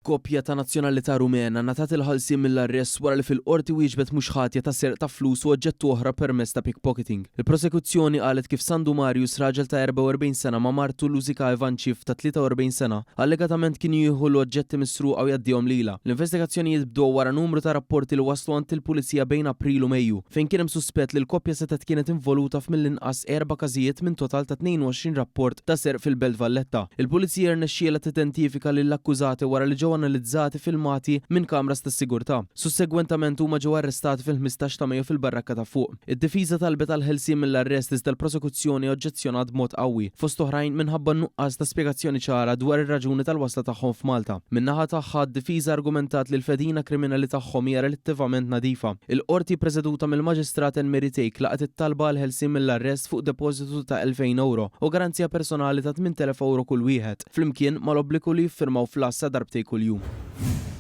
Koppja ta' nazzjonalità Rumena ngħatat il-ħelsien mill-arrest wara li fil-qorti wieġbet mhux ħatja ta' serq ta' flus u oġġett oħra permezz ta' pickpocketing. Il-prosekuzzjoni qalet kif Sandu Marius, raġel ta' 44 sena ma' martu Luzika Ivanċif ta' 43 sena, allegatament kien jieħu l-oġġetti misruqa u jaddihom lilha. L-investigazzjonijiet bdew wara numru ta' rapporti li waslu għand il-Pulizija bejn April u Mejju, fejn kien hemm suspett li l-koppja setet kienet involuta f'mill-inqas 4 każijiet minn total ta' 22 rapport ta' serq fil-Belt Valletta. Il-Pulizija rnexxiela tidentifika lill-akkużati wara li ġew analizzati filmati minn kamras tas-sigurtà. Sussegwentament huma ġew arrestati fil-15 ta' Mejju fil-Barrakka ta' fuq. Id-difiża talbet għal ħelsien mill-arrest iżda l-prosekuzzjoni oġġezzjonat b'mod qawwi, fost oħrajn minħabba nuqqas ta' spjegazzjoni ċara dwar ir-raġuni tal-wasla tagħhom f'Malta. Min-naħa tagħha d-difiża argumentat li l-fedina kriminali tagħhom hija relattivament nadifa. Il-qorti preżeduta mill-Maġistrat Enmeri Tejk laqgħet it-talba għal ħelsien mill-arrest fuq depożitu ta' 2000 euro u garanzija personali ta' 8000 euro kull wieħed, flimkien mal-obbligu li jiffirmaw flassa darbtej kuljum.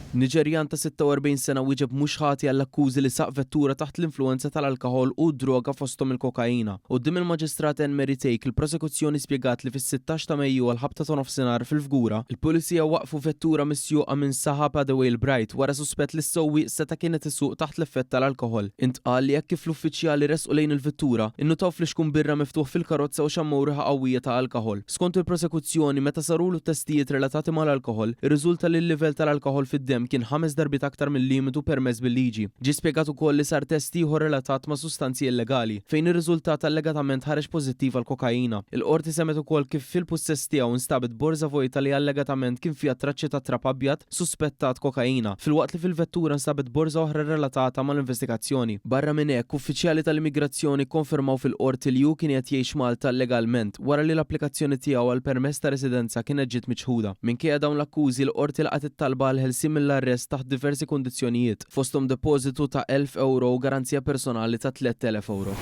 Niġerjan ta' 46 sena wieġeb mhux ħati għall-akkużi li saq vettura taħt l-influenza tal-alkoħol u droga fosthom il-kokaina. Quddiem il-Maġistrat Enmeri Tejk il-prosekuzzjoni spjegat li fis-16 ta' Mejju għal ħabta ta' nofsinhar fil-Fgura, il-Pulizija waqfu vettura missjuqa minn Sahab Adewale Bright wara suspett li s-sewwieq seta' kienet isuq taħt l-effett tal-alkoħol. Intqal li jekk kif l-uffiċjali resqu lejn il-vettura, innutaw fl-ixkun birra miftuħ fil-karozza u xammu riħa qawwija ta' alkoħol. Skont il-prosekuzzjoni meta sarulu testijiet relatati mal-alkoħol, irriżulta li l-livell tal-alkoħol fid-dem kien 5 darbit aktar mill-limitu permess bil-liġi. Ġie spjegat ukoll li sar test ieħor relatat ma' sustanzi illegali, fejn ir-riżultat allegatament ħareġ pożittiv għal kokaina. Il-qorti semet ukoll kif fil-pussess tiegħu instabet borza vojta li allegatament kien fiha traċċi ta' trap abjad suspettat kokaina, filwaqt li fil-vettura instabet borza oħra relatata mal-investigazzjoni. Barra minn hekk, uffiċjali tal-immigrazzjoni konfermaw fil-qorti li hu kien qed jgħix Malta legalment wara li l-applikazzjoni tiegħu għal permess ta' residenza kienet ġiet miċħuda. Minkejja dawn l-akkużi l-qorti laqgħet it-talba għal ħelsien mill-arrest taħt diversi kundizzjonijiet, fosthom depożitu ta' 1000 euro u garanzija personali ta' 3000 euro.